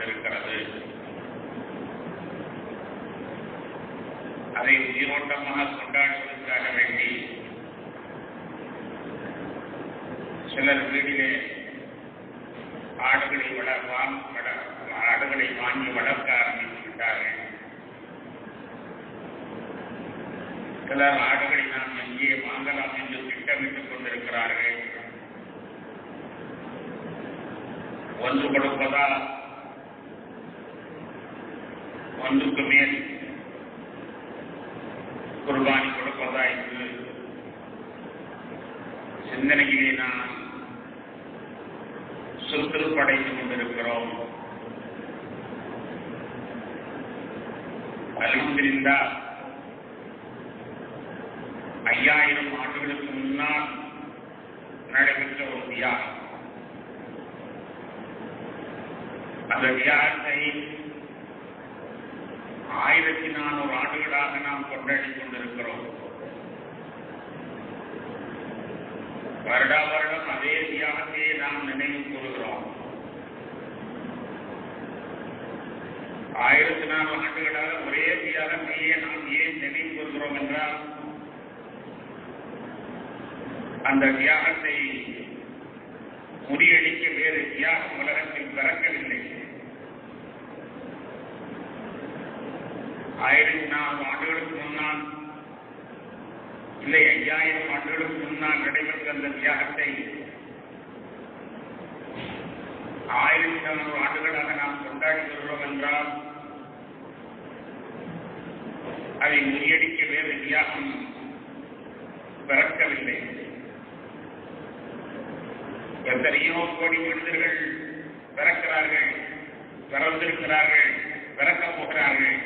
கொண்டிருக்கிறது. அதை உயிரோட்டமாக கொண்டாடுவதற்காக வேண்டி சிலர் வீட்டிலே ஆடுகளை வாங்கி வளர்க்க ஆரம்பித்து விட்டார்கள். சிலர் ஆடுகளை நாம் எங்கே வாங்கலாம் என்று திட்டமிட்டுக் கொண்டிருக்கிறார்கள். ஒன்று கொடுப்பதா, ஒன்றுக்கு மேல் குர்பானி கொடுப்பதா என்று சிந்தனையிலே நாம் சுற்றுப்படைத்துக் கொண்டிருக்கிறோம். அல்ஹம்துலில்லாஹ் 5000 ஆண்டுகளுக்கு முன்னால் நடைபெற்ற ஒரு தியாகம். அந்த தியாகத்தை 1400 ஆண்டுகளாக நாம் கொண்டாடிக் கொண்டிருக்கிறோம். வருடா வருடம் அதே தியாகத்தையே நாம் நினைவு கூறுகிறோம். 1400 ஆண்டுகளாக ஒரே தியாகத்தையே நாம் ஏன் நினைவு கூறுகிறோம் என்றால், அந்த தியாகத்தை முறியடிக்க வேறு தியாகம் உலகத்தில் பிறக்கவில்லை. 1400 ஆண்டுகளுக்கு முன்னால், இல்லை 5000 ஆண்டுகளுக்கு முன்னால் நடைபெற்ற அந்த தியாகத்தை 1400 ஆண்டுகளாக நாம் கொண்டாடி வருகிறோம் என்றால், அதை முறியடிக்க வேறு தியாகம் பிறக்கவில்லை. எத்தனையோ கோடி மனிதர்கள் பிறக்கிறார்கள், பிறந்திருக்கிறார்கள், பிறக்கப் போகிறார்கள்.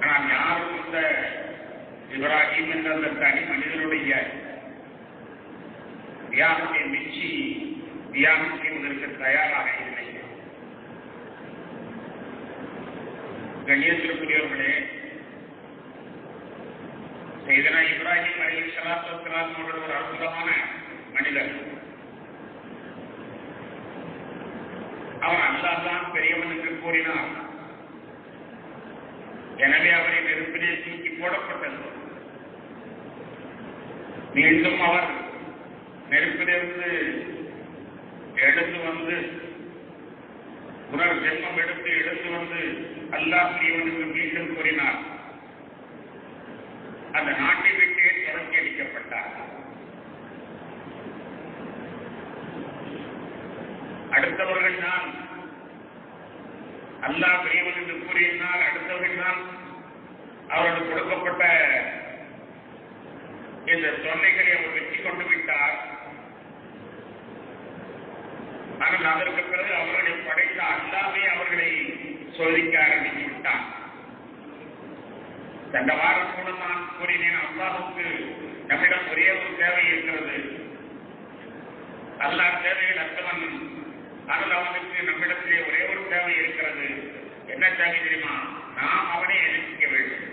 ஆனால் யாரும் இந்த இப்ராஹிம் என்ற அந்த தனி மனிதனுடைய தியாகத்தை மிச்சி தியாகம் செய்வதற்கு தயாராக இல்லை. கண்ணியத்திற்குரியவர்களே, சையதுனா இப்ராஹிம் அலைஹிஸ்ஸலாத்து வஸ்ஸலாம் அவர்கள் ஒரு அற்புதமான மனிதர். அவர் அல்லாஹ் தான் பெரியவன் என்று கூறினார். எனவே அவரை நெருப்பிலே தூக்கி போடப்பட்டது. மீண்டும் அவர் நெருப்பிலிருந்து எடுத்து வந்து புனர் ஜென்மம் எடுத்து வந்து அல்லாஹ் பெரியவனுக்கு மீண்டும் கூறினார். அந்த நாட்டை விட்டே துரத்தி அடிக்கப்பட்டார். அடுத்தவர்கள் தான் அல்லாஹ் பெரியவன் என்று கூறினால் அடுத்தவர்கள் தான் அவர்களுக்கு கொடுக்கப்பட்ட இந்த தொல்லைகளை அவர் வெற்றி கொண்டு விட்டார். ஆனால் அதற்கு பிறகு அவர்களை படைத்த அல்லாஹ்வே அவர்களை சோதிக்க ஆரம்பித்து விட்டார். சென்ற வாரம் கூட நான் கூறினேன், அல்லாஹுக்கு நம்மிடம் ஒரே ஒரு தேவை இருக்கிறது. அல்லாஹ் தேவையில் அர்த்தவன். ஆனால் அவனுக்கு நம்மிடத்திலே ஒரே ஒரு தேவை இருக்கிறது. என்ன தேவை தெரியுமா? நாம் அவனை எதிர்க்க வேண்டும்.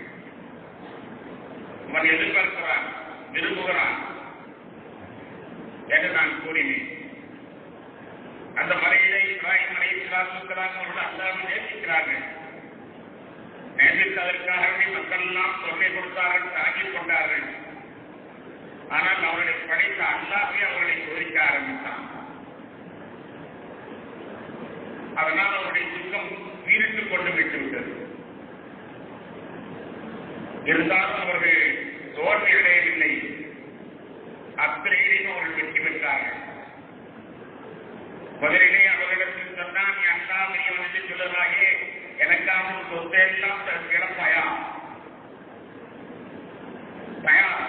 அவன் எதிர்பார்க்கிறான், விரும்புகிறான் என்று நான் கூறினேன். அந்த மலையிலே இப்ராஹிம் அலைஹிஸ்ஸலாத்து வஸ்ஸலாம் அவர்கள் அல்லாஹ்வை நேசிக்கிறார்கள். நேசித்ததற்காக மக்கள் எல்லாம் தொல்லை கொடுத்தார்கள், தாக்கிக் கொண்டார்கள். ஆனால் அவர்களை படைத்த அல்லாஹ்வே அவர்களை சோதிக்க ஆரம்பித்தான். அதனால் அவருடைய துக்கம் வீரிட்டுக் கொண்டு விட்டுவிட்டது. இருந்தாலும் அவர்கள் தோல்வி அடையவில்லை. அத்தனையிலும் அவர்கள் வெற்றி பெற்றார்கள். முதலிலே அவர்களிடத்தில் சொன்னான், நீ அல்லாஹ் பெரியவன் என்று சொல்வதாகவே எனக்காக சொத்தை எல்லாம் கிடப்பாயா? தயார்,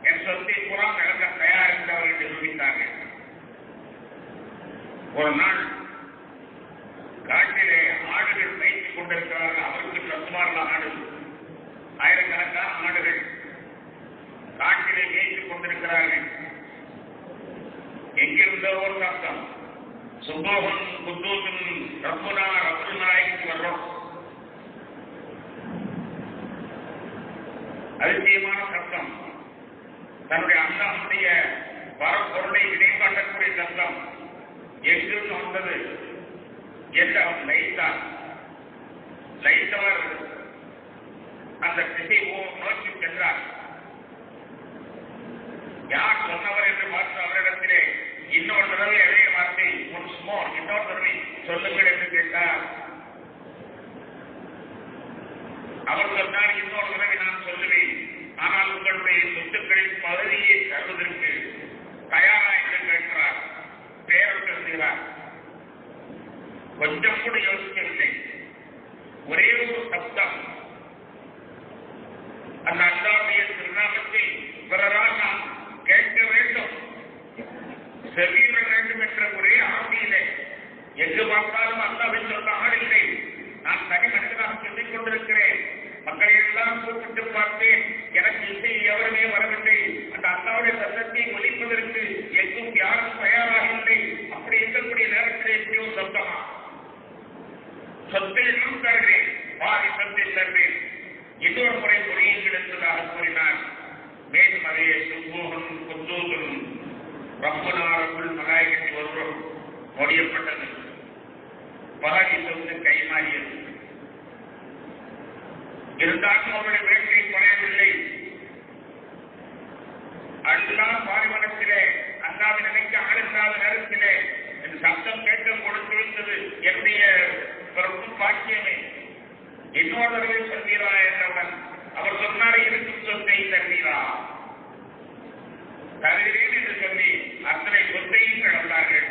என் சொத்தை புறம் இழக்க தயார் என்று அவர்கள் நிரூபித்தார்கள். ஒரு நாள் காட்டிலே ஆடுகள் வைத்துக் கொண்டிருக்கிறார்கள். அவருக்கு சொந்தமான ஆடு, ஆயிரக்கணக்கான ஆடுகள் காட்டிலே மேய்த்துக் கொண்டிருக்கிறார்கள். எங்கிருந்தோ ஒரு சப்தம், சுபோகன் குத்தூசன் ரப்புனா ரப்புல் மலாயிக்கு வர்றோம். அதிசயமான சப்தம், தன்னுடைய அல்லாஹ்வுடைய வரப்பொருளை நினைவாட்டக்கூடிய சப்தம். எங்கிருந்து வந்தது என்று அவன் லைத்தார். லைத்தவர் அந்த திசை நோக்கி சென்றார். யார் சொன்னவர் என்று பார்த்து அவரிடத்திலே இன்னொரு தடவை அதே வார்த்தை இன்னொரு தடவை சொல்லுங்கள் என்று கேட்டார். அவர் சொன்னார், இன்னொரு தடவை நான் சொல்லுவேன், ஆனால் உங்களுடைய சொத்துக்களின் பகுதியை தருவதற்கு தயாரா என்று கேட்கிறார். பேரொன்று செய்கிறார். கொஞ்சம் கூட யோசிக்கவில்லை. ஒரே ஒரு சப்தம், அந்த அல்லாஹ்வுடைய திருநாமத்தை பிறரால் நாம் கேட்க வேண்டும், செவியிட வேண்டும் என்ற ஒரே ஆசையிலே எங்கு பார்த்தாலும் அல்லாஹ்வை சொல்ல ஆடில்லை. நான் தனி மனிதனாக சொல்லிக் கொண்டிருக்கிறேன். மக்களை எல்லாம் கூப்பிட்டு பார்த்தேன், எனக்கு இசை எவருமே வரவில்லை. அந்த அல்லாஹ்வுடைய சத்தத்தை ஒலிப்பதற்கு எங்கும் யாரும் தயாராக இல்லை. அப்படி இருக்கக்கூடிய நேரத்தில் எப்படியோ சப்தமா சொத்தை எல்லாம் தருகிறேன், பாதி சொத்தை தருவேன். இன்னொரு முறை பொறியீங்கள் என்பதாக கூறினார். மேலும் அதே சுமூகம் குந்தூகம் ரப்புனாரக்குள் மலாய்கட்டி ஒருவரும் முடியப்பட்டது. பாதி சொத்து கைமாறியது. இருந்தாலும் அவருடைய வேட்கை குறையவில்லை. அல்லாஹ் பாரிவனத்திலே அல்லாவை நினைக்க ஆளுக்காத நேரத்திலே இந்த சப்தம் கேட்க கொடுத்து வைத்தது என்னுடைய பாக்கியமே. இன்னொரு தடவை சொல்வீரா என்றவுடன் அவர் சொன்னார், இருக்கும் சொத்தை தருவீரா? தருகிறேன் என்று சொல்லி அத்தனை சொத்தையும் கடந்தார்கள்.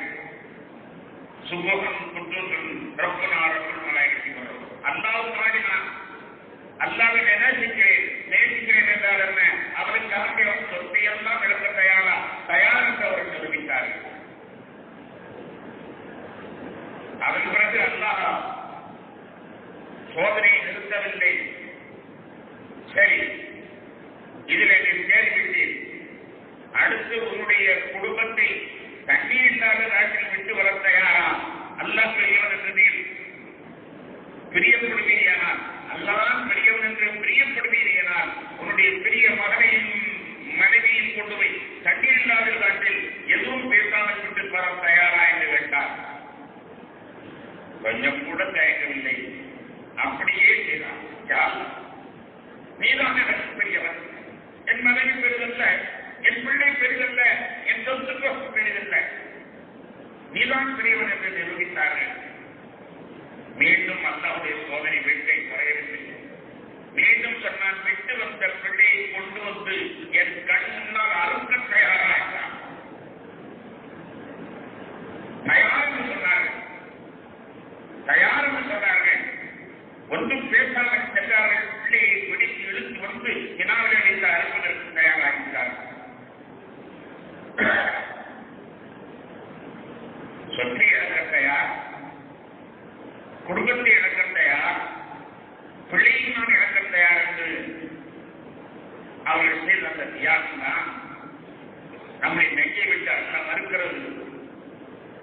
சுபோகம் குற்றூர்கள் ரப்புனாரக்குள் மலாய்கட்டி வரும். அல்லாஹ் பாடினான், அல்லாவை நேசிக்கிறேன் என்றால் என்ன? அவருக்காக சொத்தையெல்லாம் இழக்க தயார் என்று அவர் தெரிவித்தார்கள். அதன் பிறகு அல்லாஹ் சோதனையை நிறுத்தவில்லை. சரி, இதில் நீ தேர்விட்டீர், அடுத்து உன்னுடைய குடும்பத்தை தண்ணீர் இல்லாத நாட்டில் விட்டு வர தயாரா? அல்லாஹ் பெரியவன் என்று நீர் பிரியப்படுவீரியானால், அல்லாதான் பெரியவன் என்று பிரியப்படுவீரியானால் உன்னுடைய பெரிய மகனையும் மனைவியும் கொண்டு போய் தண்ணீர் இல்லாத நாட்டில் எதுவும் பேசாமல் விட்டு வர தயாரா என்று கேட்டார். கொஞ்சம் கூட தயங்கவில்லை, அப்படியே செய்தார். யார்? நீதான் எனக்கு பெரியவன், என் மனைவி பெரிதல்ல, என் பிள்ளை பெரிதல்ல, என் சொத்துக்கு பெரிதல்ல, நீதான் பெரியவன் என்று நிரூபித்தார்கள். மீண்டும் அல்லாஹ்வுடைய சோதனை வீட்டை குறையவில்லை. மீண்டும் சொன்னான், விட்டு வந்த பிள்ளையை கொண்டு வந்து என் கண் முன்னால் அறுக்க தயாராகிறான். தயார் சொன்னார்கள். ஒன்றும் பேசாமல் சென்றார்கள். பிள்ளையை பிடித்து இழுத்து வந்து வினாவில் அளித்து அறுப்பதற்கு தயாராகிறார்கள். சொத்தை இழக்க தயார், குடும்பத்தை இழக்க தயார், பிள்ளையும் நான் இழக்க தயார் என்று அவர்கள் செய்த அந்த தியாகம் தான் நம்மை நெஞ்சை விட்டு அல்ல மறுக்கிறது.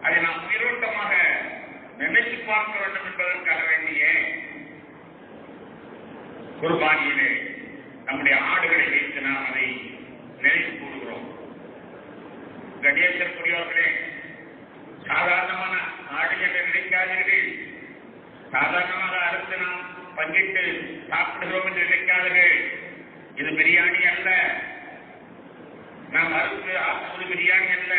அதை நாம் உயிரோட்டமாக நினைத்து பார்க்க வேண்டும் என்பதற்காக வேண்டிய குர்பானியிலே நம்முடைய ஆடுகளை வைத்து நாம் அதை நினைவு கூறுகிறோம். கணேசற்குரியவர்களே, சாதாரணமான ஆடு என்று நினைக்காதீர்கள். சாதாரணமாக அறுத்து நாம் பங்கிட்டு சாப்பிடுகிறோம் என்று நினைக்காதீர்கள். இது பிரியாணி அல்ல. நாம் அறுத்து ஆக்குவது பிரியாணி அல்ல.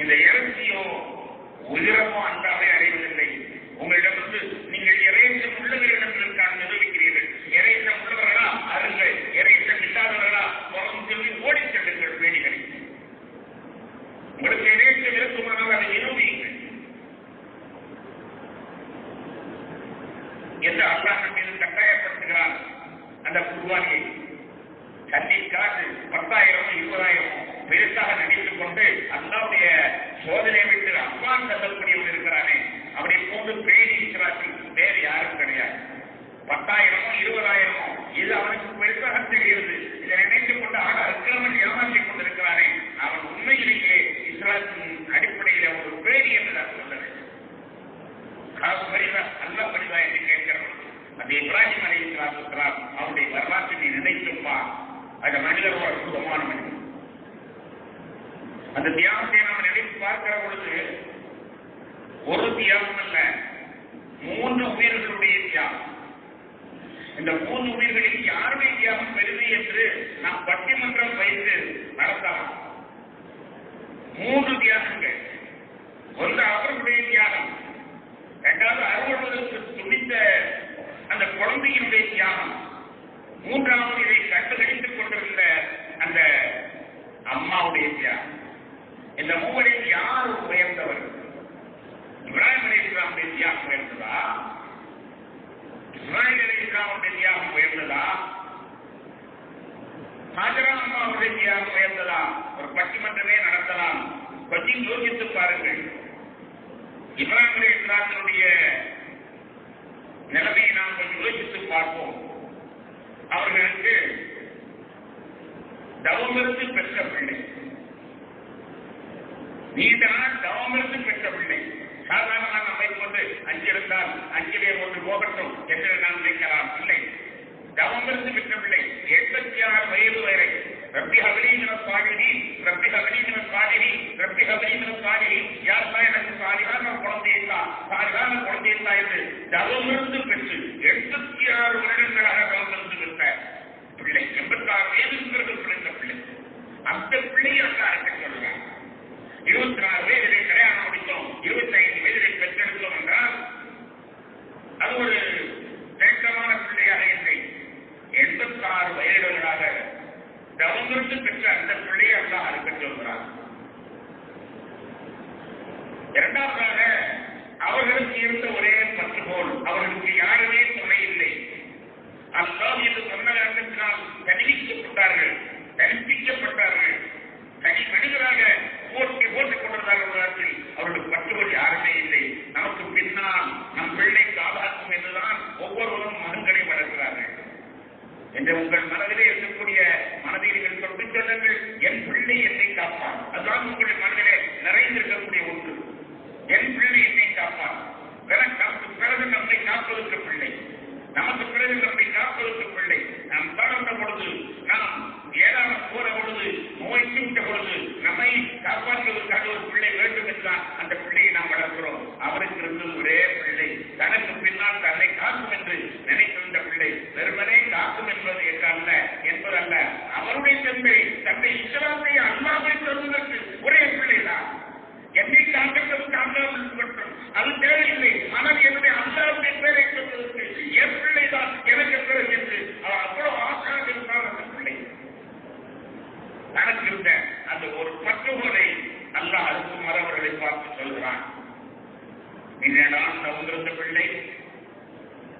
இந்த இறைச்சியோ உதிரமோ அன்றாவே அறிவதில்லை. உங்களிடமிருந்து நீங்கள் இறைச்சம் உள்ளவர்களிடத்திற்கான நிரூபிக்கிறீர்கள். இறைச்சம் உள்ளவர்களா அருங்கள், இறைச்சம் இல்லாதவர்களா புறம் சொல்லி ஓடி செல்லுங்கள் வேணிகளை. உங்களுக்கு இறைச்சம் இருக்குமானால் அதை நிரூபியுங்கள் என்று அல்லாஹ் மீது கட்டாயப்படுத்துகிறார். அந்த குர்பானியை கண்ணிக்காது 10,000 20,000 பெருசாக நடித்துக் கொண்டு அல்லாவுடைய சோதனை விட்டு அவ்வாறு செல்லக்கூடியவன் இருக்கிறானே, அவனை போன்று பேணி இருக்கிறார்கள் வேறு யாரும் கிடையாது. 10,000 20,000 இது அவனுக்கு பெருசாக தெரிகிறது. இதை நினைத்துக் கொண்டு ஆக அக்கிரமன் ஏமாற்றிக் கொண்டிருக்கிறானே, அவன் உண்மையிலேயே இஸ்லாத்தின் அடிப்படையில் ஒரு பேணி என்று நான் சொல்ல வேண்டும். அல்ல பரிவா என்று கேட்கிறவன் அந்த இப்ராஹிம் அலைஹிஸ்ஸலாம் அவருடைய வரலாற்றை நீ அந்த மனிதர் ஒரு அற்புதமான மனிதன். அந்த தியாகத்தை நாம் நினைத்து பார்க்கிற பொழுது ஒரு தியாகம் அல்ல, 3 உயிர்களுடைய தியாகம். இந்த 3 உயிர்களில் யாருடைய தியாகம் பெருமை என்று நாம் பட்டிமன்றம் வைத்து நடத்தலாம். 3 தியாகங்கள். ஒன்று அவர்களுடைய தியாகம், 2வது அறுவடைக்கு துணித்த அந்த குழந்தையினுடைய தியாகம், 3வது இதை கண்டுகளித்துக் கொண்டிருந்த அந்த அம்மாவுடைய தியாகம். இந்த 3 யார் உயர்ந்தவர்? இப்ராஹிம் அலைஹிஸ்ஸலாமுடைய தியாகம் உயர்ந்ததா? இஸ்மாயில் அலைஹிஸ்ஸலாமுடைய தியாகம் உயர்ந்ததா? ஹாஜரா அம்மாவுடைய தியாகம் உயர்ந்ததா? ஒரு பட்டிமன்றமே நடத்தலாம். கொஞ்சம் யோசித்து பாருங்கள். இப்ராஹிம் அலைஹிஸ்ஸலாமுடைய நிலைமையை நாம் கொஞ்சம் யோசித்து பார்ப்போம். அவர்களுக்கு தவமிருந்து பெற்ற பிள்ளை, நீண்ட நாள் தவமிருந்து பெற்ற பிள்ளை. சாதாரணமாக நம்மை கொண்டு 5 இருந்தால் 5லே 1 போகட்டும் என்று நாம் நினைக்கலாம். இல்லை, தவமிருந்து பெற்ற பிள்ளை. 86 வயது வரை ரப்பி ஹப்லி மினஸ் சாலிஹீன், ரப்பி ஹப்லி மினஸ் சாலிஹீன், ரப்பி ஹப்லி மினஸ் சாலிஹீன், யா அல்லாஹ் எனக்கு சாலிஹான குழந்தையை தா, சாலிஹான குழந்தையை தா என்று தவமிருந்து பெற்று 86 வருடங்களாக தவமிருந்து பெற்ற பிள்ளை. 86 வயது பிறந்த பிள்ளை. அந்த பிள்ளையை அல்லாஹ் இருக்க சொல்கிறார். 24 வயதிலே கல்யாணம் முடித்தோம், 25 வயதிலே பெற்றெடுத்தோம் என்றால் அது ஒரு தேக்கமான பிள்ளையாக இல்லை. 86 வயதுகளாக தவமிருந்து பெற்ற அந்த பிள்ளையை அல்லாஹ் இருக்க சொல்கிறார். இரண்டாவதாக அவர்களுக்கு இருந்த ஒரே பற்றுகோள், அவர்களுக்கு யாருமே துணை இல்லை. அல்லாஹ் என்று சொன்ன காரணத்தினால் தனிவிக்கப்பட்டார்கள், தனிப்பிக்கப்பட்டார்கள், தனி மனிதராக போட்டுக் கொண்டிருந்தார்கள். அவர்களுக்கு பற்றுகோள் யாருமே இல்லை. நமக்கு பின்னால் நம் பிள்ளை காப்பாற்றும் என்றுதான் ஒவ்வொருவரும் மகன்களை வளர்க்கிறார்கள். என்று உங்கள் மனதிலே இருக்கக்கூடிய மனதை நீங்கள் தொட்டு சொல்லுங்கள், என் பிள்ளை என்னை காப்பான். அதுதான் உங்களுடைய மனதிலே நிறைந்திருக்கக்கூடிய ஒன்று. என் பிள்ளை என்னை காப்பான். பிறகு நம்மை காப்பதற்கு பிள்ளை, நமக்கு பிறகு நம்மை காப்பதற்கு பிள்ளை. நாம் தளர்ந்த பொழுது, நாம் ஏதாவது போற பொழுது, நோய்க்கு விட்ட பொழுது நம்மை காப்பாற்றுவதற்காக ஒரு பிள்ளை வேண்டும் என்றால் அந்த பிள்ளையை நாம் வளர்க்கிறோம். அவருக்கு இருந்தது ஒரே பிள்ளை. தனக்கு பின்னால் தன்னை காக்கும் என்று நினைத்திருந்த பிள்ளை. வெறுமனே காக்கும் என்பதல்ல, அவருடைய தன்னை இஸ்லாத்தை அல்லாஹ்வை தருவதற்கு ஒரே பிள்ளைதான். என்னை காக்கட்டும், காக்காமல் இருக்கட்டும், அது தேவையில்லை. ஆனால் என்னுடைய அல்லாஹ்வுடைய பேரை சொல்வதற்கு என் பிள்ளைதான் எனக்கு பிறகு என்று அவர் அவ்வளவு ஆசாக இருந்தார். அந்த பிள்ளை தனக்கு இருந்த அந்த ஒரு பற்றுகோலை அல்லாஹ் அறுக்கும் மரவர்களை பார்த்து சொல்கிறான். தவிர்ந்த பிள்ளை,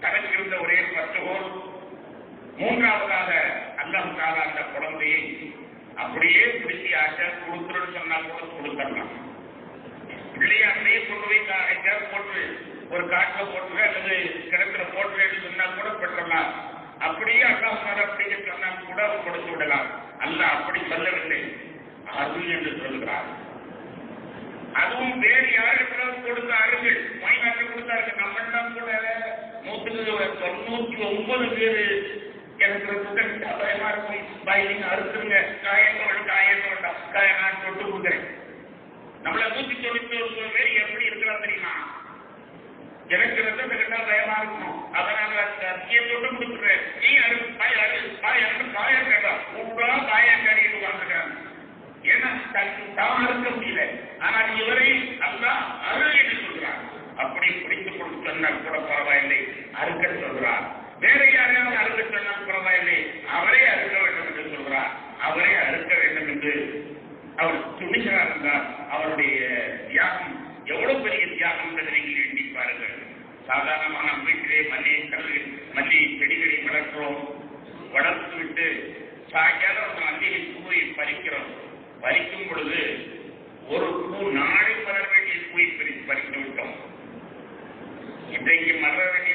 தனக்கு இருந்த ஒரே பற்றுகோல். 3வதாக அல்லாஹ் தஆலா அந்த குழந்தையை அப்படியே பிடிச்சி ஆசை கொடுத்துருன்னு சொன்னா கூட கொடுத்துடலாம். பிள்ளையை அப்படியே கொண்டு போய் போட்டு ஒரு காட்டுல போட்டு அல்லது கிணத்துல போட்டு சொன்னா கூட பெற்றலாம். அப்படியே அல்லாஹ் தஆலா அப்படியே சொன்னா கூட கொடுத்து விடலாம். அல்லாஹ் அப்படி சொல்லவில்லை, அருள் என்று சொல்கிறார். அதுவும் வேறு யாருக்கெல்லாம் கொடுத்த அருள் மைனாக்க கொடுத்தார்கள். நம்மெல்லாம் கூட 99 பேரு எனக்கு பயமா இருக்கும், பயங்க அறுத்துருங்க, நான் தொட்டு கொடுக்குறேன். நம்மள 191 பேர் எப்படி இருக்கலாம் தெரியுமா? எனக்கு ரத்தத்தை கண்டா பயமா இருக்கும், அதனால தொட்டு கொடுத்துறேன். நீ காயம் கேட்டான் உங்களா காயம் கடிட்டு வாங்குறாங்க. ஏன்னா தான் அறுக்க முடியல. ஆனால் இவரை அல்லாஹ் அருள் என்று சொல்கிறார். அப்படி பிடித்துக் கொடுத்து சொன்னால் கூட பரவாயில்லை, அறுக்க சொல்கிறார். வேற யாரையாவது அறுக்க சொன்னால் பரவாயில்லை, அவரே அறுக்க வேண்டும் என்று சொல்கிறார். அவரே அறுக்க வேண்டும் என்று அவர் துணிகிறார் என்றால் அவருடைய தியாகம் எவ்வளவு பெரிய தியாகம் என்பதை நீங்கள் எண்ணி பாருங்கள். சாதாரணமான வீட்டிலே மல்லிகை செடிகளை வளர்க்கிறோம். வளர்த்து விட்டு சாயங்காலம் மல்லிகை பூவை பறிக்கிறோம். பறிக்கும் பொழுது ஒரு பூ நாளை மலர வேண்டிய பூவை பறித்து விட்டோம். இன்றைக்கு மலர வேண்டிய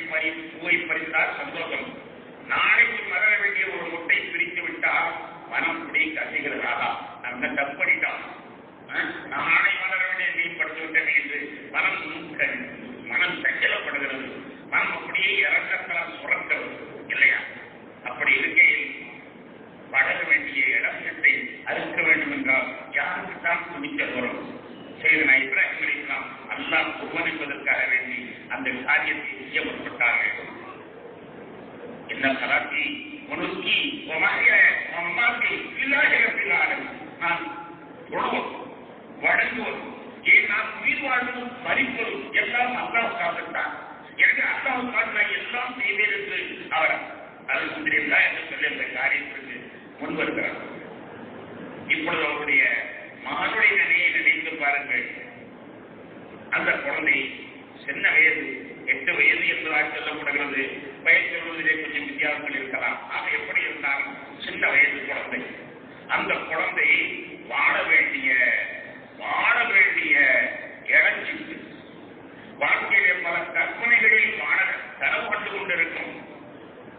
பூவை பறித்தால் சந்தோஷம். நாளைக்கு மலர வேண்டிய ஒரு முட்டை பிரித்து விட்டால் மனம் பிடி கசிகிறதா? நம்ம தப்படிட்டோம். நாளை மலர வேண்டிய நீ படுத்து விட்டேன் என்று மனம் சஞ்சலப்படுகிறது. மனம் அப்படியே இறக்கத்தால் சுரக்கிறது இல்லையா? அப்படி இருக்கையில் பழக வேண்டிய அறுக்க வேண்டும் என்றால் யாருக்கு தான் துணிச்சல் வரும்? செய்தனா இப்ராஹிம் அலைஹிஸ்ஸலாம் அல்லாஹ் ஒருவன் என்பதற்காக வேண்டி அந்த காரியத்தை செய்ய முற்பட்டார்கள். என்ன சலாத்தி முனுக்கி மம்மாக்கி இல்லாஹி ரப்பில் ஆலமீன். நான் தொழுவோம், வணங்குவோம், ஏன் நான் உயிர் வாழ்வதும் மரிப்பதும் எல்லாம் அல்லாஹ்வுக்காகத்தான். எனக்கு அல்லாஹ்வுக்காக எல்லாம் செய்வேன் என்று அவர் அல்ஹம்துலில்லாஹ் என்று சொல்லி அந்த காரியத்திற்கு முன்வருகிறார். இப்பொழுது அவருடைய மகனுடைய நிலையை நினைத்து பாருங்கள். அந்த குழந்தை சின்ன வயது, 8 வயது என்பதாக சொல்லப்படுகிறது. பெயர் சொல்வதிலே கொஞ்சம் வித்தியாசங்கள் இருக்கலாம். ஆக எப்படி இருந்தாலும் சின்ன வயது குழந்தை. அந்த குழந்தை வாழ வேண்டிய இழஞ்சிட்டு வாழ்க்கையிலே பல கற்பனைகளில் வாழ கனவு கண்டு கொண்டிருக்கும்.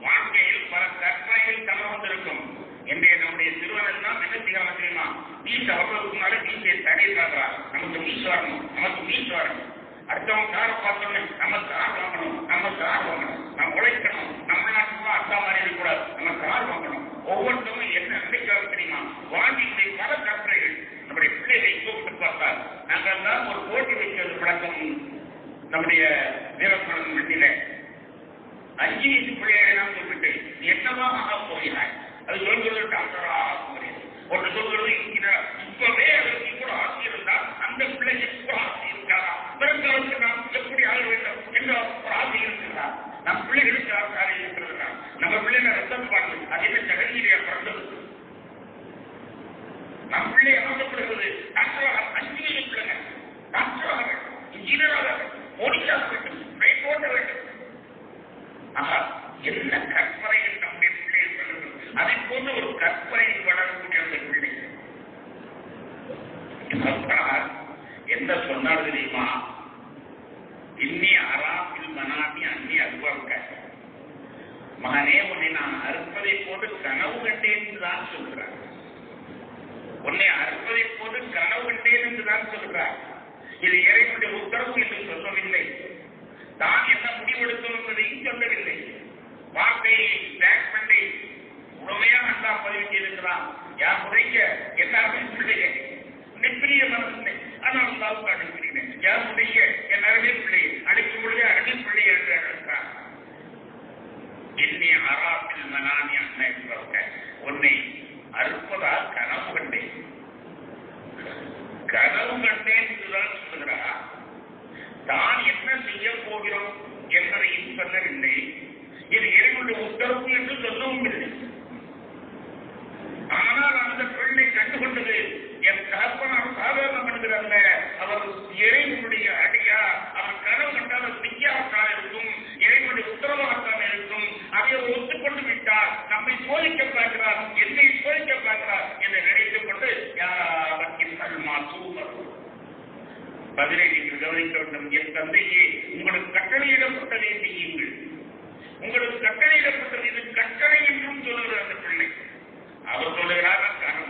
வாழ்க்கையில் பல கற்பனைகள் கனவு கொண்டிருக்கும். என்னுடைய நம்முடைய சிறுவர்கள் தான் என்ன செய்யறாங்க தெரியுமா? வீட்டு அவ்வளவுக்குனால வீட்டை தடை காட்டுறா. நமக்கு மீஸ் வரணும், நமக்கு மீஸ் வரணும். அடுத்தவங்க காரை பார்த்தோன்னு நம்ம கார் வாங்கணும், நம்ம கார் வாங்கணும், நம்ம உழைக்கணும், நம்ம நாட்டுக்கு அக்கா மாதிரி இருக்கக்கூடாது, நம்ம கார் வாங்கணும். ஒவ்வொருத்தவங்க என்ன நினைக்கிறாங்க தெரியுமா? வாழ்க்கையுடைய பல கற்பனைகள். நம்முடைய பிள்ளைகளை கூப்பிட்டு பார்த்தால் நாங்கள் தான் ஒரு போட்டி வைக்கிறது பழக்கம். நம்முடைய வீரப்பணம் வண்டியில 5 வயசு பிள்ளைகளை நான் சொல்லிட்டு என்னதான் ஆக போகிறாய்? அது சொல்கிறது டாக்டரா ஆக முடியாது, ஒன்று சொல்கிறது இன்ஜினியர். இப்பவே அதற்கு கூட ஆசை இருந்தால் அந்த பிள்ளைக்கு கூட ஆசை இருக்காரா? பிறந்தவருக்கு நாம் எப்படி ஆக வேண்டும் என்ற ஒரு ஆசை இருக்கிறதா? நம் பிள்ளைகளுக்கு ஆசை இருக்கிறதா? நம்ம பிள்ளைங்க ரத்தம் பார்த்து அது என்ன ஜகதியிலேயே பிறந்தது? நம் பிள்ளை ஆசைப்படுகிறது டாக்டராக. 5 வயசு பிள்ளைங்க டாக்டராக வேண்டும், இன்ஜினியராக வேண்டும், போலீஸாக வேண்டும், ரைட் ஓட்ட வேண்டும். ஆஹா, என்ன கற்பனையில் நம்முடைய பிள்ளைகள் வளர்ந்து அதை போன்ற ஒரு கற்பனையில் வளரக்கூடிய அந்த பிள்ளை என்ன சொன்னார் தெரியுமா? இன்னி அராபில் மனாமி அன்னி அருவாக்க. மகனே, உன்னை நான் அறுப்பதை போட்டு கனவு கண்டேன் என்றுதான் சொல்கிறார். உன்னை அறுப்பதை போட்டு கனவு கண்டேன் என்றுதான் சொல்கிறார். இது இறைவனுடைய உத்தரவு என்று சொல்லவில்லை. தான் என்ன முடிவெடுத்தோம் என்பதையும் சொல்லவில்லை. வார்த்தையை பேக் பண்ணி முழுமையாக அல்லா பதிவு செய்திருக்கிறான். யார் உடைய எல்லாருமே பிள்ளைகள் நெப்பிரிய மனதில்லை, ஆனால் அல்லாவுக்கு அனுப்பினேன். யார் உடைய என் அருமை பிள்ளை அழைக்கும் பொழுதே அருமை பிள்ளை என்று அழைக்கிறார். என்னை அராபில் மனாமி அண்ணா என்பவங்க உன்னை அறுப்பதால் கனவு கண்டேன். கனவு கண்டேன் என்றுதான் சொல்லுகிறார். தான் என்ன செய்ய போகிறோம் என்பதையும் சொல்லவில்லை. இது இறைவனுடைய உத்தரவு என்று சொல்லவும் இல்லை. ஆனால் அந்த பெண்ணை கண்டுகொண்டது என் தகப்பனார் சாதாரண மனிதர் அல்ல, அவர் இறைவனுடைய அடியா. அவர் கனவு கண்டால் அது வித்தியாசத்தான் இருக்கும், இறைவனுடைய உத்தரவாகத்தான் இருக்கும். அதை அவர் ஒத்துக்கொண்டு விட்டார். நம்மை சோதிக்க பார்க்கிறார், என்னை சோதிக்க பார்க்கிறார் என்று நினைத்துக் கொண்டு பதிலை நீங்கள் கவனிக்க வேண்டும். என் தந்தையே, உங்களுக்கு கட்டளையிடப்பட்டதை செய்யுங்கள். உங்களுக்கு கட்டளையிடப்பட்டது இது கட்டளை என்றும் சொல்லுகிற அந்த பிள்ளை. அவர் சொல்லுகிறார்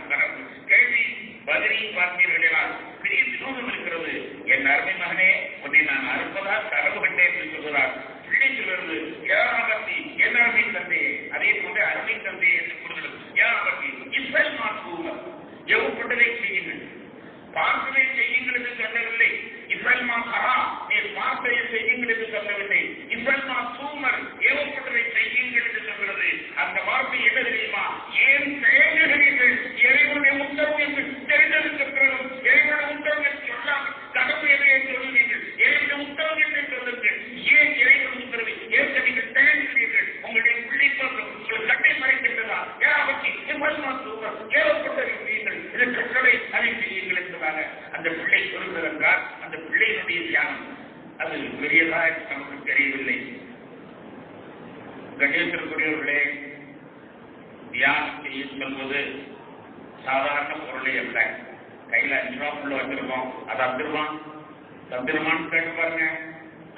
கனவு கேள்வி பதிலை பார்த்தீர்கள். பெரிய வினோதம் இருக்கிறது. என் அருமை மகனே, உன்னை நான் அறுப்பதால் கனவு கண்டேன் என்று சொல்கிறார். பிள்ளை சொல்கிறது ஏராமத்தி என் அருமை தந்தையே. அதே போன்ற அருமை தந்தையை என்று கூறுகிறது. ஏராமத்தி இஸ்ரேல் மாற்றுவர் எவ்வளவு செய்யுங்கள், பார்த்ததை செய்யுங்கள் என்று சொல்லவில்லை. இஸ்ரேல்மா சரா நீ பார்த்ததை செய்யுங்கள் என்று சொல்லவில்லை. இஸ்ரேல்மா சூமர் ஏவப்பட்டதை செய்யுங்கள் என்று சொல்கிறது. அந்த வார்த்தை என்ன தெரியுமா? ஏன் செயல்கிறீர்கள்? இறைவனுடைய உத்தரவு என்று தெரிந்ததற்கு பிறகு இறைவனுடைய உத்தரவு என்று சொல்லாமல் கனவு எதை சொல்லுவீர்கள்? இறைவனுடைய உத்தரவு என்று சொல்லுங்கள். ஏன் இறைவனுடைய உத்தரவை ஏற்க நீங்கள் செயல்கிறீர்கள்? உங்களுடைய பிள்ளை உங்கள் கட்டை மறைக்கின்றதா? ஏராபத்தி இஸ்ரேல்மா சூமர் ஏவப்பட்டதை செய்யுங்கள், இது கட்டளை, அதை செய்யுங்கள் என்பதாக அந்த பிள்ளை சொல்கிறது என்றால் அந்த பிள்ளையினுடைய தியானம் அது பெரியதாக நமக்கு தெரியவில்லை. கணேசர்களுடைய தியானம் செய்ய சொல்வது சாதாரண பொருளை அல்ல. கையில் 5 ரூபா உள்ள வச்சிருக்கோம், அது தந்திரமான்னு கேட்டு பாருங்க.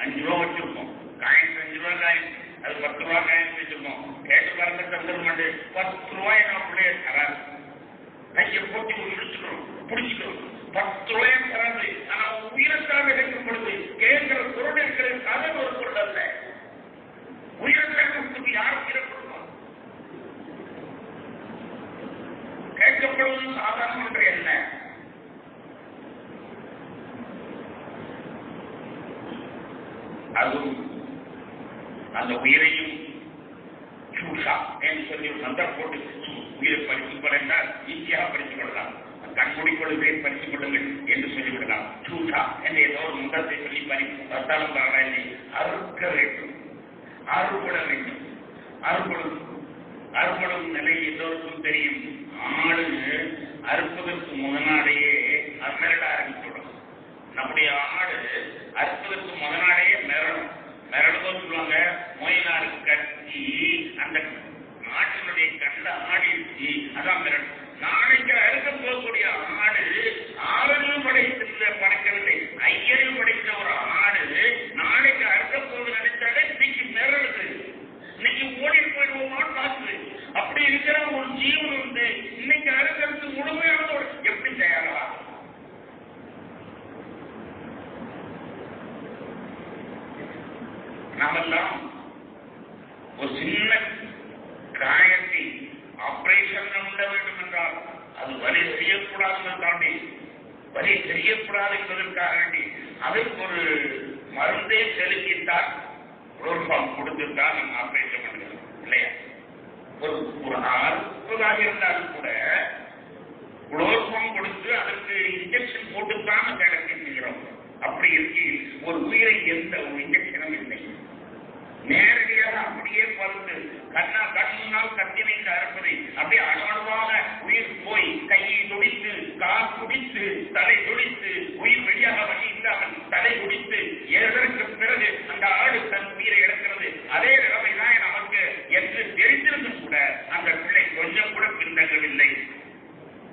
5 ரூபா வச்சிருக்கோம், காயின் 5 ரூபா காயின், அது 10 ரூபா காயின் வச்சிருக்கோம். கேட்டு பாருங்க, தந்திரமாண்டு 10 ரூபாய் நம்ம பிள்ளைய தராது. கையை போட்டி பிடிச்சிக்கிறோம் 10 ரூபாய் தராது. ஆனா உயிரத்தாக இருக்கும் பொழுது கேட்கிற பொருள் இருக்கிற சாதன ஒரு பொருள் அல்ல. உயிரத்தாக யாரும் இருக்கணும் கேட்க அறுக்கப்படுவது சாதாரண ஒன்று என்ன? அதுவும் அந்த உயிரையும் சூஷா என்று சொல்லி ஒரு மந்திரம் போட்டு உயிரை பறித்துக் கொண்டால் ஈஸியாக பறித்துக் கொள்ளலாம். கண்மூடி கொள்ளுகளை பறித்துக் கொள்ளுங்கள் என்று சொல்லிவிடலாம். சூஷா என்ற ஏதோ ஒரு மந்திரத்தை சொல்லி பறித்தாலும் பரவாயில்லை, அறுக்க வேண்டும், அறுபட வேண்டும். அறுபடும் நிலை எல்லோருக்கும் தெரியும். ஆடு அறுப்பதற்கு முன்னாலேயே மிரட ஆரம்பித்துவிடும். நம்முடைய ஆடு அறுப்பதற்கு முதனாலேயே மிரடுதோன்னு சொல்லுவாங்க. மொயினாறு கட்டி அந்த ஆட்டினுடைய கண்ட ஆடிச்சு, அதான் மிரடு. நாளைக்கு அறுக்க போகக்கூடிய ஆடு ஆவரையும் படைக்கவில்லை, ஐயரையும் படைத்த ஒரு ஆடு நாளைக்கு அறுக்க போவது நினைச்சாலே இன்னைக்கு மிரடுது, இன்னைக்கு ஓடி போயிடுவோமான்னு பார்க்குது. அப்படி இருக்கிற ஒரு ஜீவன் வந்து இன்னைக்கு அறுக்கிறதுக்கு முழுமையான எப்படி தயாராகும்? நாமெல்லாம் ஒரு சின்ன காயத்தை ஆபரேஷன் பண்ண வேண்டும் என்றால் அது வலி செய்யக்கூடாது என்பதற்காக வேண்டி அதற்கு ஒரு மருந்தே செலுத்தித்தான் குளோர்ஃபார்ம் கொடுத்துத்தான் நம்ம ஆபரேஷன் பண்ணுறோம் இல்லையா? ஒரு ஆறுவதாக இருந்தாலும் கூட குளோர்ஃபார்ம் கொடுத்து அதற்கு இன்ஜெக்ஷன் போட்டுத்தான் கிடக்கி செய்கிறோம். அப்படி இருக்கு ஒரு உயிரை எந்த ஒரு இன்ஜெக்ஷனும் இல்லை, நேரடியாக அப்படியே பார்த்து கண்ணால் கத்தி வைத்து அறுப்பதை அப்படியே அணுவாக உயிர் போய் கையை துடித்து, கால் துடித்து, தலை துடித்து, உயிர் வெளியாக வழி இல்லாமல் தலை துடித்து எதற்கு பிறகு அந்த ஆடு தன் உயிரை இழக்கிறது. அதே நிலைமைதான் நமக்கு என்று தெரிந்திருந்தும் கூட அந்த பிள்ளை கொஞ்சம் கூட பின்தங்கவில்லை.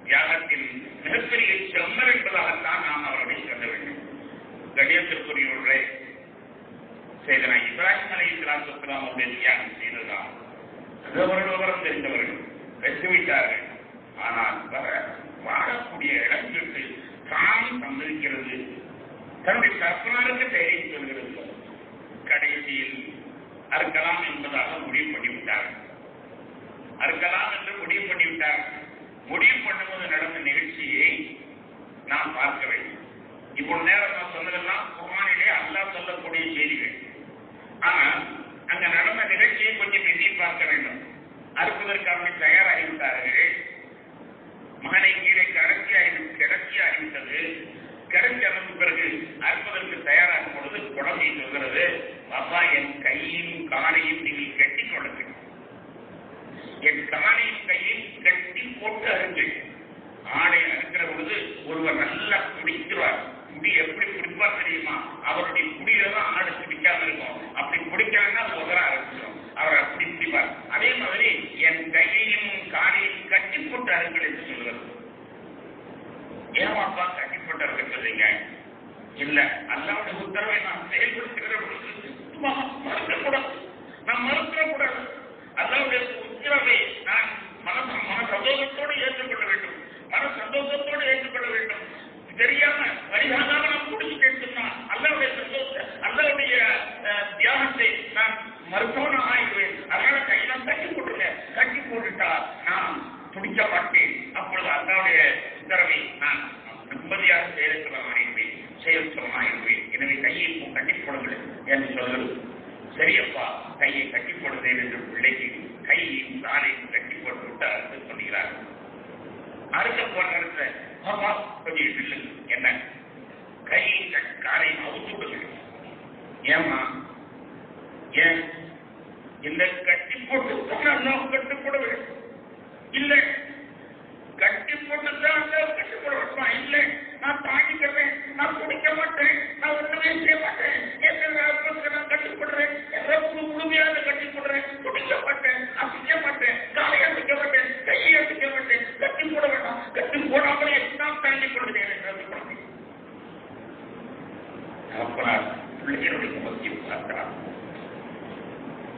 தியாகத்தின் மிகப்பெரிய செம்மர் என்பதாகத்தான் நாம் அவர்களை சொல்ல வேண்டும். கணியத்திற்குரியவர்களே, செய்தனா இப்ராஹிம் அலைஹிஸ்ஸலாம் அவருடைய தியாகம் செய்ததுதான். விவரம் தெரிந்தவர்கள் வெற்றிவிட்டார்கள். ஆனால் வாழக்கூடிய இடத்திற்கு தான் சம்மதிக்கிறது, தன்னுடைய கற்பனாருக்கு தைரியம் சொல்கிறது. கடைசியில் அறுக்கலாம் என்பதாக முடிவு பண்ணிவிட்டார்கள். அறுக்கலாம் என்று முடிவு பண்ணிவிட்டார்கள். முடிவு பண்ணும்போது நடந்த நிகழ்ச்சியை நாம் பார்க்க வேண்டும். இப்போ நேரம் நான் சொன்னதெல்லாம் குர்ஆனிலே அல்லாஹ் சொல்லக்கூடிய செய்திகள். ஆனால் அங்க நடந்த நிகழ்ச்சியை கொஞ்சம் எண்ணி பார்க்க வேண்டும். அறுப்பதற்காக தயாராகிவிட்டார்கள். மகனை கீழே கிடச்சி ஆகிவிட்டது. கிடச்சி அமைந்த பிறகு அறுப்பதற்கு தயாராகும் பொழுது குழந்தை சொல்கிறது, அப்பா என் கையையும் காலையும் நீங்கள் கட்டிக் கொள்ளுங்கள், என் காலையும் கையையும் கட்டி போட்டு அருங்கள். ஆடை அறுக்கிற பொழுது ஒருவர் நல்லா குடிக்கிறார். குடி எப்படி குடிப்பார் தெரியுமா? அவருடைய குடியில்தான் ஆடு குடிக்காம இருக்கும். அப்படி குடிக்காமன்னா முதலா அறுக்கிறோம். அவர் அப்படி குடிப்பார். அதே மாதிரி என் கையையும் காலையும் கட்டி போட்டு அருங்கள் என்று சொல்வது. ஏமாப்பா கட்டி போட்டு அறுக்கிறீங்க? இல்ல, அல்லாஹ்வுடைய உத்தரவை நாம் செயல்படுத்துகிற பொழுது மறுக்கக்கூடாது, நாம் மறுக்கக்கூடாது. அல்லாஹ்வுடைய உத்தரவை நான் மன சந்தோஷத்தோடு ஏற்றுக்கொள்ள வேண்டும், மன சந்தோஷத்தோடு ஏற்றுக்கொள்ள வேண்டும். தெரியாம வழிகாக நாம் குடிச்சுட்டேன்னு சொன்னா அல்லாஹ்வுடைய சந்தோஷம், அல்லாஹ்வுடைய தியாகத்தை நான் மருத்துவம் ஆகிடுவேன். அதனால கையெல்லாம் கட்டி போட்டுருங்க. கட்டி போட்டுட்டா நான் துடிக்க மாட்டேன். அப்பொழுது அல்லாஹ்வுடைய உத்தரவை நான் நிம்மதியாக செயல்படுவேன். எனவே கையை கட்டி போடுங்கள் என்று சொல்வது. சரியப்பா, கையை கட்டி போடுவேன் என்று பிள்ளைக்கு கையையும் காலையும் கட்டி போட்டு விட்டு அறுத்து சொல்கிறார். அறுக்க போன இடத்துல பாப்பா கொஞ்சம் இல்லை, என்ன கையை காலையும் அவுத்து விடுங்கள். ஏமா? ஏன் இந்த கட்டி போட்டு கட்டி போட வேண்டும்? இல்லை, கட்டி போட்டுதான் கட்டி போட வேண்டுமா? இல்லை, நான் தாங்கிக்கிறேன், நான் குடிக்க மாட்டேன், நான் ஒண்ணுமே செய்ய மாட்டேன், நான் கட்டி போடுறேன், முழுமையாக கட்டி போடுறேன், குடிக்க மாட்டேன், அசைக்க மாட்டேன், காலையை அசைக்க மாட்டேன், கையை அசைக்க மாட்டேன், கட்டி போட வேண்டாம், கட்டி போடாமலே நான் தாங்கி கொள்கிறேன் என்று குழந்தை. அப்பனால் பிள்ளைகளுடைய முகத்தை பார்க்கிறார்.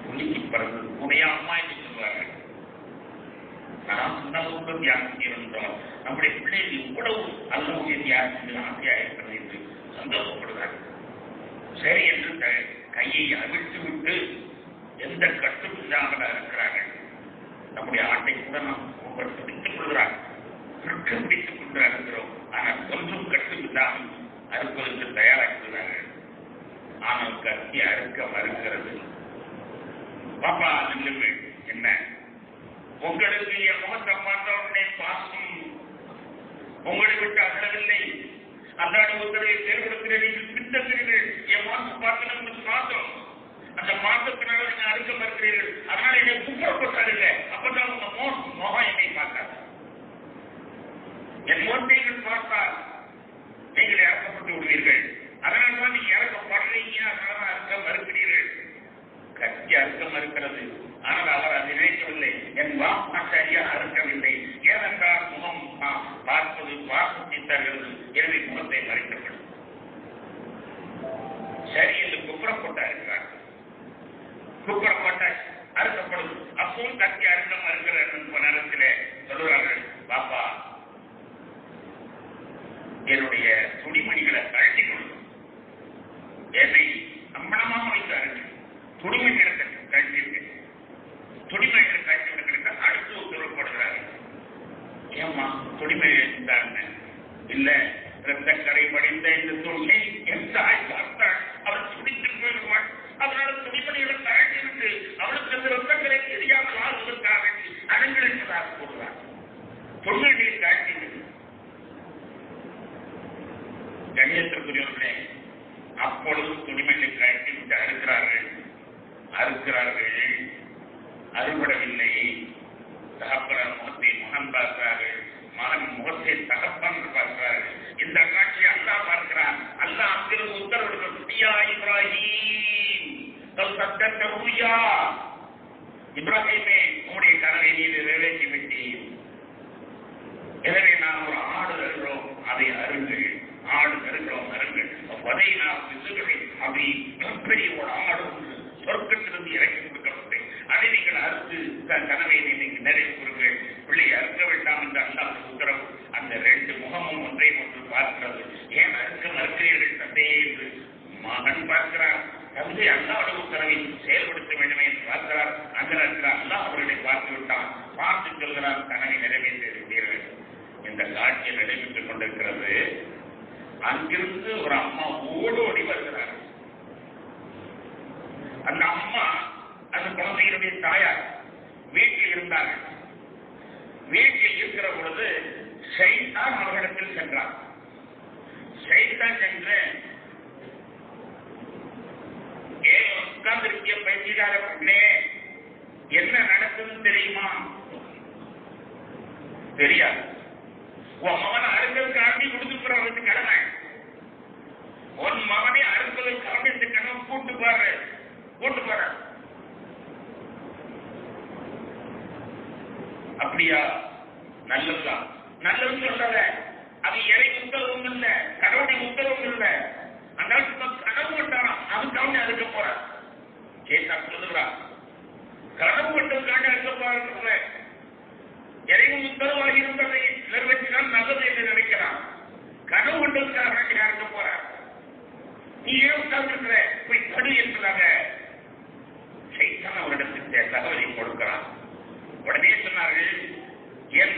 புள்ளிக்கு பிறகு உடைய அம்மா என்று சொல்வார்கள். நாம் நமக்கு தியானம் செய்கின்றோம், நம்முடைய பிள்ளைகள் இவ்வளவு அல்லவுடைய தியானத்தில் ஆசையாக இருக்கிறது என்று சந்தோஷப்படுகிறார்கள். சரி என்று கையை அவிழ்த்து விட்டு எந்த கட்டும் இல்லாமல் இருக்கிறார்கள். நம்முடைய ஆட்டை கூட நாம் ஒவ்வொரு துடித்துக் கொள்கிறார்கள். கம்பித்துக் கொண்டு அறுக்கிறோம். ஆனால் ஒன்றும் கட்டுவிடாமல் அறுப்பதற்கு தயாராகிறார்கள். ஆனால் கத்தி அறுக்க மறுக்கிறது. பாப்பா நில்லுங்கள், என்ன உங்களுக்கு என் முகத்தை பார்த்தவுடனே பாசம் உங்களை விட்டு அகலவில்லை. அல்லாத ஒருத்தரை செயல்படுத்துகிற நீங்கள் பின்தங்குகிறீர்கள். என் மாசம் பார்க்கணும் மாசம் அந்த மாசத்தினால நீங்க அறுக்க மறுக்கிறீர்கள். அதனால என்னை குப்புறப்பட்டாருங்க. அப்பதான் உங்க முகம் என்னை பார்த்தார். என் முகத்தைகள் பார்த்தால் நீங்கள் இறக்கப்பட்டு விடுவீர்கள். அதனால்தான் நீங்க இறக்கப்படுறீங்க. அதனால அறுக்க மறுக்கிறீர்கள். கட்சி அறுக்க மறுக்கிறது. ஆனால் அவர் அதை நினைக்கவில்லை. என் வாப்பா சரியா அறுக்கவில்லை. ஏனென்றால் முகம் பார்ப்பது வாசத்தை தருகிறது. எனவே முகத்தை மறைக்கப்படும். சரி என்று குப்புறப்பட்டா இருக்கிறார். குப்புறப்பட்ட அறுக்கப்படும். அப்பவும் கட்சி அறுக்க மறுக்கிற நேரத்தில் சொல்லுவார்கள், பாப்பா என்னுடைய துணிமணிகளை கழட்டி கொள்ளும். என்னை அம்பளமாக வைத்தார்கள். துணிமணிகளை கழட்டியிருக்கேன். துணிமணிகளை கழட்டி விடுகிறேன். அடுத்து உத்தரவுப்படுகிறார்கள். ஏமா துணிமணி இருந்தாங்க? இல்ல, இரத்த கரை படிந்த இந்த துணியை என் தாய் பார்த்தாள். அவள் துடித்து போயிடுவாள். அதனால துணிமணிகளை கழட்டி விட்டு அவளுக்கு அந்த இரத்தக்கரை தெரியாமல் ஆகுவதற்காக அடங்கிழந்ததாக போடுவார். துணிமணியை கழட்டி விட்டு கண்ணியத்திற்குரியவர்களே, அப்பொழுது துணிமணியை கழட்டி விட்டு அறுக்கிறார்கள். அறுபடவில்லை. தகப்பனார் முகத்தை மகன் பார்க்கிறார்கள். மகன் முகத்தை தகப்பன் பார்க்கிறார்கள். இந்த காட்சியை அல்லாஹ் பார்க்கிறார். அல்லாஹ் அங்கிருந்து உத்தரவிடுகிறார், இப்ராஹிமே உங்களுடைய கனவை நீர் நிறைவேற்றி விட்டீர். எனவே நாம் ஒரு ஆடு தருகிறோம், அதை அருங்கள். ஆடு தருகிறோம், அருங்கள். அதை நாம் விசுகளை அப்படி மிகப்பெரிய ஒரு ஆடு சொர்க்கத்திலிருந்து இறக்கி கொடுக்கப்பட்டேன். அதை நீங்கள் அறுத்து கனவை நீங்கள் நிறைவு கூறுங்கள். பிள்ளை அறுக்க வேண்டாம் என்று அல்லாஹ் உத்தரவு. அந்த ரெண்டு முகமும் ஒன்றை ஒன்று பார்க்கிறது. ஏன் அறுக்க மறுக்கிறீர்கள் தந்தை என்று மகன் பார்க்கிறார். தந்தை அல்லாஹ்வுடைய உத்தரவை செயல்படுத்த வேண்டுமே என்று பார்க்கிறார். அந்த நேரத்தில் அல்லாஹ் அவர்களை பார்த்து விட்டான். பார்த்து சொல்கிறார், கனவை நிறைவேற்றியிருக்கிறீர்கள். இந்த காட்சியை நடைபெற்றுக் கொண்டிருக்கிறது. அங்கிருந்து ஒரு அம்மா ஓடோடி வருகிறார். அந்த அம்மா அந்த குழந்தைகளுடைய தாயார் வீட்டில் இருந்தார்கள். வீட்டில் இருக்கிற பொழுது ஷைத்தான் அவர்களிடத்தில் சென்றார். ஷைத்தான் சென்று, உட்கார்ந்திருக்கிய பயிற்சியார பெண்ணே, என்ன நடக்குதுன்னு தெரியுமா? தெரியாது. உன் மகனை அறுப்பதற்காண்டி கொடுத்துக்கிறவருக்கு கடமை. உன் மகனை அறுப்பதற்காண்டி இந்த கடமை கூட்டு போற. அப்படியா? நல்லதுதான். நல்லது சொல்றத அது இறை உத்தரவும் இல்ல, கடவுளுடைய உத்தரவும் இல்ல. அந்த கனவு கட்டாராம், அதுக்காண்டி அறுக்க போற. கேட்டா சொல்லுறா, கனவு கட்டதுக்காண்டி அறுக்க போற. இறைவன் உத்தரவாக இருந்ததை நிறைவேற்றினால் நல்லது என்று நினைக்கிறான். கனவு கண்டதுக்காக அறுக்க போற. நீ ஏன் உட்கார்ந்திருக்கிற, போய் கடு என்பதாக சைத்தான் அவரிடத்திற்கு தகவலை கொடுக்கிறான். உடனே சொன்னார்கள், என்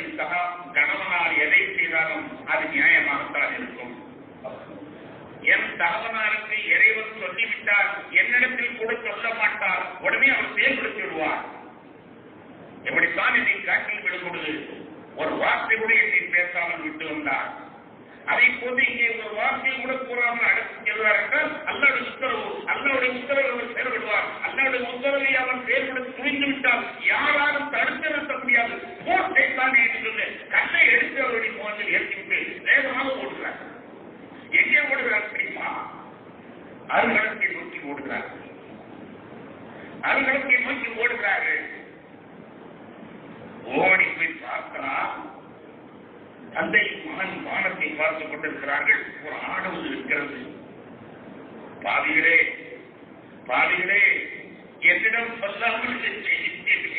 கணவனால் எதை செய்தாலும் அது நியாயமாகத்தான் இருக்கும். என் தகவனாருக்கு இறைவன் சொல்லிவிட்டால் என்னிடத்தில் கூட சொல்ல மாட்டார். உடனே அவர் செயல்படுத்தி விடுவார். எப்படித்தான் என்னை காட்டில் விடும் பொழுது ஒரு வார்த்தை கூட என்னை பேசாமல் விட்டு வந்தார். அதை போது இங்கே ஒரு வார்த்தையை கூட கூறாமல் அழைத்து செல்வார் என்றால் அல்லாவுடைய உத்தரவு. அல்லாவுடைய உத்தரவு அவர் செயல்படுவார். அல்லாவுடைய உத்தரவை அவர் செயல்படுத்தி துணிந்து விட்டால் யாராலும் தடுத்து நிறுத்த முடியாது. போர்த்தைத்தான் என்று சொல்லு கண்ணை எடுத்து அவருடைய முகத்தில் ஏற்றிவிட்டு வேகமாக ஓடுகிறார். எங்கே ஓடுகிறார் தெரியுமா? அருகலத்தை நோக்கி ஓடுகிறார். அருகலத்தை நோக்கி ஓடுகிறார்கள். ஓடி போய் பார்க்கலாம், தந்தை மகன் வானத்தை பார்த்துக் கொண்டிருக்கிறார்கள். ஒரு ஆடவு இருக்கிறது. பாவிகளே என்னிடம் சொல்லாமல் செய்திருக்கீங்க.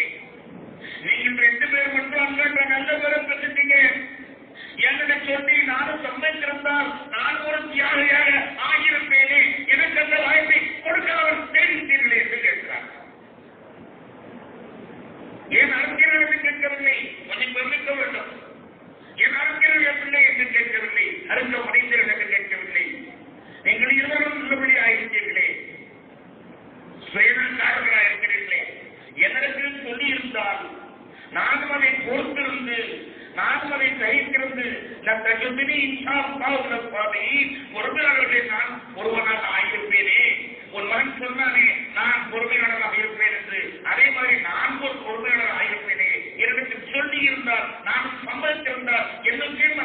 நீங்கள் 2 பேர் மட்டும் அங்க நல்ல பேரும் பெற்றுட்டீங்க. என்னிட சொல்லி நானும் சம்மதித்திருந்தால் நான் ஒரு தியாகியாக ஆகியிருப்பேனே. எனக்கு அந்த வாய்ப்பை கொடுக்காமல் தெரிவித்தீர்களே என்று கேட்கிறார். ஏன் அறுக்கிறேன் என்று கேட்கவில்லை, கொஞ்சம் பெருமிக்க வேண்டும். என் அறுக்கிற இருந்து பொறுமையாளர்களை நான் ஒருவனாக ஆகியிருப்பேனே. உன் மகன் சொன்னானே நான் பொறுமையாளராக இருப்பேன் என்று, அதே மாதிரி நான் ஒரு பொறுமையாளர் ஆகியிருப்பேனே. என்னிடத்தில் சொல்லி இருந்தால் நான் சம்பளித்திருந்தால் என்னைக்கும்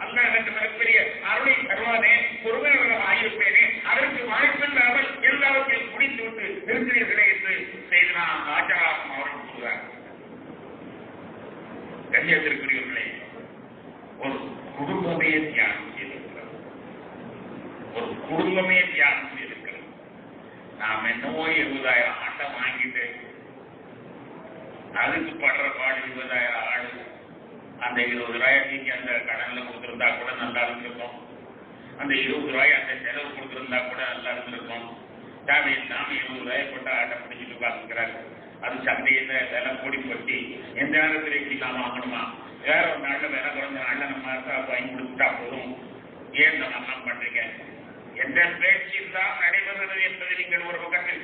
அல்ல எனக்கு மிகப்பெரிய அருளை தருவானே, பொறுமையாளராக ஆகியிருப்பேனே. அதற்கு வாய்ப்பில்லாமல் எல்லாவற்றையும் முடித்து விட்டு இருக்கிறீர்களே என்று செய்தனா ராஜாராம் அவர்கள் கூறுகிறார். கண்ணியத்திற்குரியவர்களே, ஒரு குடும்பமே தியாகம் செய்திருக்கிறது. ஒரு குடும்பமே தியாகம் செய்திருக்கிறது. நாம் என்னவோ 20,000 ஆட்டை வாங்கிட்டு அதுக்கு படுற பாடு 20,000 ஆடு. அந்த 20 ரூபாய்க்கு அந்த கடன்ல கொடுத்திருந்தா கூட நல்லா இருந்திருக்கும். அந்த 20 ரூபாய் அந்த செலவு கொடுத்திருந்தா கூட நல்லா இருந்திருக்கும். தேவையில்லாம 20 ரூபாய் போட்டு ஆட்டை பிடிச்சிட்டு பார்த்துக்கிறாரு. அது சந்தையில விலை கூடி போச்சு. எந்த நேரத்தில் இப்படிலாம் வாங்கணுமா, வேற ஒரு நாள்ல விலை குறைஞ்ச நாள்ல நம்ம வாங்கி கொடுத்துட்டா போதும். ஏன் நம்ம பண்றீங்க? எந்த பேச்சில் தான் நடைபெறுகிறது என்பதை நீங்கள் ஒரு பக்கத்தில்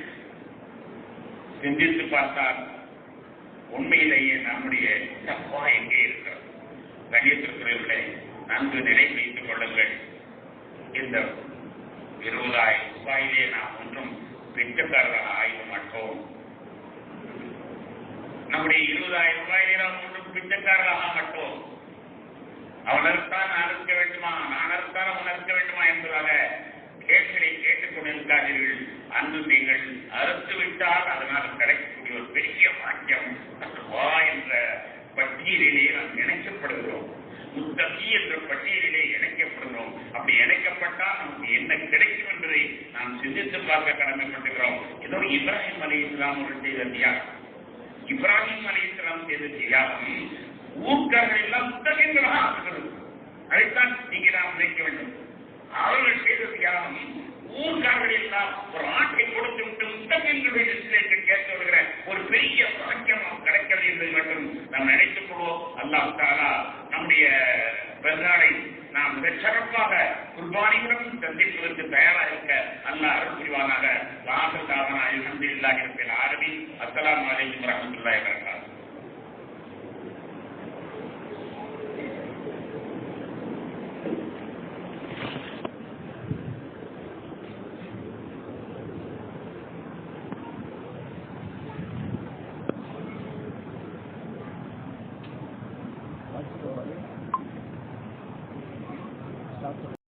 சிந்தித்து பார்த்தால் உண்மையிலேயே நம்முடைய தப்பா எங்கே இருக்கிறது? கண்ணியத்திற்குரியவர்களே, நன்கு நிலை வைத்துக் கொள்ளுங்கள். இந்த 20,000 ரூபாயிலே நாம் ஒன்றும் பிச்சைக்காரர்களாக ஆக மாட்டோம். நம்முடைய 20,000 ரூபாயிலே நாம் ஒன்றும் பிச்சைக்காரர்களாக மாட்டோம். அவன் அறுத்தான் நான் இருக்க வேண்டுமா, நான் அறுத்தான் அவன் இருக்க வேண்டுமா என்பதாக கேட்களை கேட்டுக் கொண்டிருக்காதீர்கள். அன்று நீங்கள் அறுத்து விட்டால் அதனால் கிடைக்கக்கூடிய ஒரு பெரிய வாக்கியம் வா என்ற பட்டியலிலே நாம் இணைக்கப்படுகிறோம். முத்தகி என்ற பட்டியலிலே இணைக்கப்படுகிறோம். அப்படி இணைக்கப்பட்டால் நமக்கு என்ன கிடைக்கும் என்பதை நாம் சிந்தித்து பார்க்க கடமைப்பட்டுகிறோம். ஏதோ இப்ராஹிம் அலைஹிஸ்ஸலாம் அவர்கள் செய்த தியாகம். இப்ராஹிம் அலைஹிஸ்ஸலாம் செய்த தியாகம் ஊர்க்காரர்கள் எல்லாம் முத்தகின்களாக ஆக்குகிறது. அதைத்தான் நீங்க நாம் நினைக்க வேண்டும். அவர்கள் செய்த தியாகம் ஊர்க்காரர்கள் எல்லாம் ஒரு ஆட்டை கொடுத்து விட்டு முத்தகின்களுடைய லிஸ்டிலே கேட்டு வருகிற ஒரு பெரிய வாக்கியம் நாம் கிடைக்கிறது என்பதை மட்டும் நாம் நினைத்துக் கொள்வோம். அல்லாஹ் தஆலா நம்முடைய பெருநாளை நாம் மிகச் சிறப்பாக குர்பானியுடன் சந்திப்பதற்கு தயாராக இருக்க அல்லாஹ் அருள் புரிவானாக. வாஹிர் தாவானா அல்ஹம்துலில்லாஹி ரப்பில் ஆலமீன். அஸ்ஸலாமு அலைக்கும் வரஹ்மத்துல்லாஹி வபரகாத்துஹு.